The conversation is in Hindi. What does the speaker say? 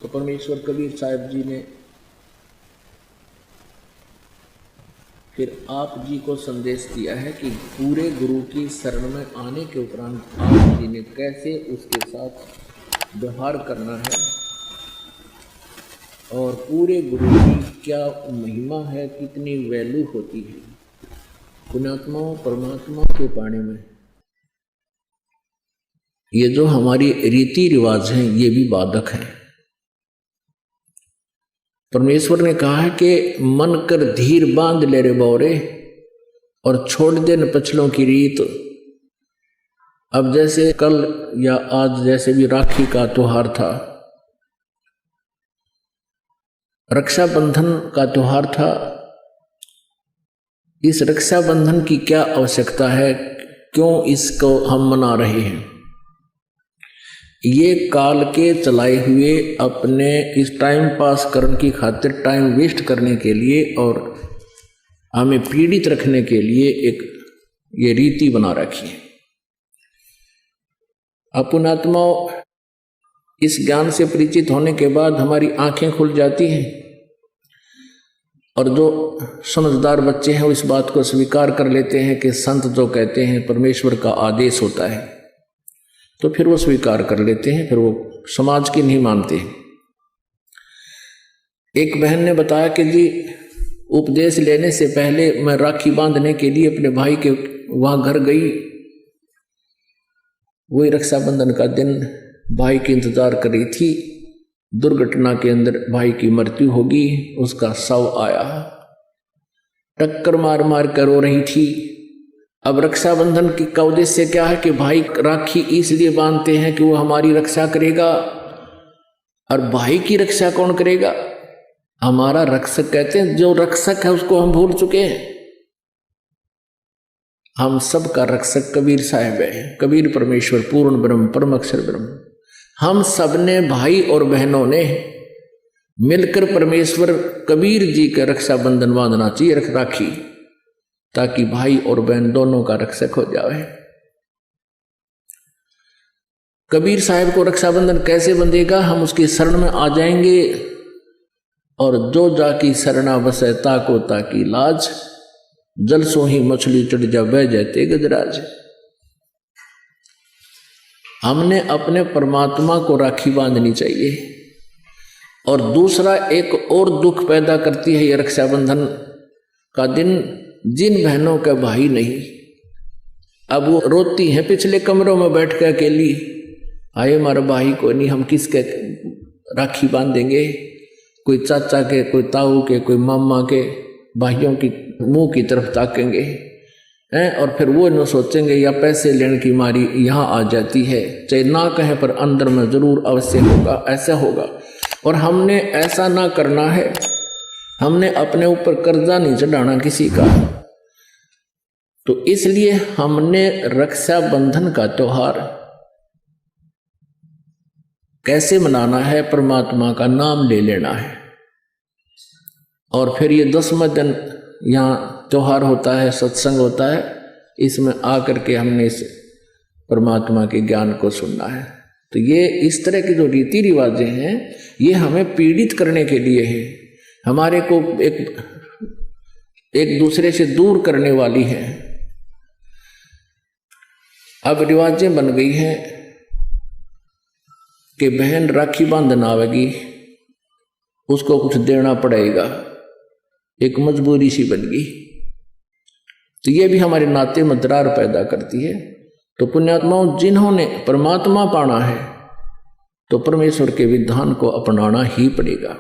तो परमेश्वर कबीर साहब जी ने फिर आप जी को संदेश दिया है कि पूरे गुरु की शरण में आने के उपरांत आप जी ने कैसे उसके साथ व्यवहार करना है और पूरे गुरु की क्या महिमा है, कितनी वैल्यू होती है पुण्यात्माओं परमात्मा के पाने में। ये जो हमारी रीति रिवाज हैं ये भी बाधक हैं। परमेश्वर ने कहा है कि मन कर धीर बांध ले रे बौरे और छोड़ दे न पछलों की रीत। अब जैसे कल या आज जैसे भी राखी का त्योहार था, रक्षाबंधन का त्योहार था, इस रक्षाबंधन की क्या आवश्यकता है, क्यों इसको हम मना रहे हैं? ये काल के चलाए हुए अपने इस टाइम पास करने की खातिर, टाइम वेस्ट करने के लिए और हमें पीड़ित रखने के लिए एक ये रीति बना रखी है। अपुणात्मा इस ज्ञान से परिचित होने के बाद हमारी आंखें खुल जाती हैं और जो समझदार बच्चे हैं वो इस बात को स्वीकार कर लेते हैं कि संत जो कहते हैं परमेश्वर का आदेश होता है, तो फिर वो स्वीकार कर लेते हैं, फिर वो समाज की नहीं मानते। एक बहन ने बताया कि जी उपदेश लेने से पहले मैं राखी बांधने के लिए अपने भाई के वहां घर गई। वही रक्षाबंधन का दिन भाई की इंतजार कर रही थी। दुर्घटना के अंदर भाई की मृत्यु होगी, उसका शव आया, टक्कर मार मार कर रो रही थी। अब रक्षाबंधन का उद्देश्य क्या है कि भाई राखी इसलिए बांधते हैं कि वो हमारी रक्षा करेगा। और भाई की रक्षा कौन करेगा? हमारा रक्षक कहते हैं, जो रक्षक है उसको हम भूल चुके हैं। हम सब का रक्षक कबीर साहब है, कबीर परमेश्वर पूर्ण ब्रह्म परम अक्षर ब्रह्म। हम सब ने भाई और बहनों ने मिलकर परमेश्वर कबीर जी का रक्षाबंधन बांधना चाहिए, राखी, ताकि भाई और बहन दोनों का रक्षक हो जाए। कबीर साहब को रक्षाबंधन कैसे बंधेगा? हम उसकी शरण में आ जाएंगे और जो जाकी शरणा बसे ताको ताकी लाज, जल सो ही मछली चढ़ जा बह जाते गजराज। हमने अपने परमात्मा को राखी बांधनी चाहिए। और दूसरा एक और दुख पैदा करती है ये रक्षाबंधन का दिन, जिन बहनों का भाई नहीं, अब वो रोती हैं पिछले कमरों में बैठ कर अकेली, आए हमारा भाई को नहीं, हम किसके राखी बांधेंगे? कोई चाचा के, कोई ताऊ के, कोई मामा के भाइयों की मुंह की तरफ ताकेंगे हैं। और फिर वो न सोचेंगे या पैसे लेने की मारी यहाँ आ जाती है, चाहे ना कहें पर अंदर में जरूर अवश्य होगा, ऐसा होगा। और हमने ऐसा ना करना है। हमने अपने ऊपर कर्जा नहीं चढ़ाना किसी का। तो इसलिए हमने रक्षाबंधन का त्योहार कैसे मनाना है? परमात्मा का नाम ले लेना है। और फिर ये 10वां दिन यहाँ त्योहार होता है, सत्संग होता है, इसमें आकर के हमने इस परमात्मा के ज्ञान को सुनना है। तो ये इस तरह की जो रीति रिवाजें हैं ये हमें पीड़ित करने के लिए है, हमारे को एक दूसरे से दूर करने वाली है। अब रिवाजें बन गई हैं कि बहन राखी बांधना आवेगी, उसको कुछ देना पड़ेगा, एक मजबूरी सी बन गई। तो ये भी हमारे नाते में दरार पैदा करती है। तो पुण्यात्माओं, जिन्होंने परमात्मा पाना है तो परमेश्वर के विधान को अपनाना ही पड़ेगा।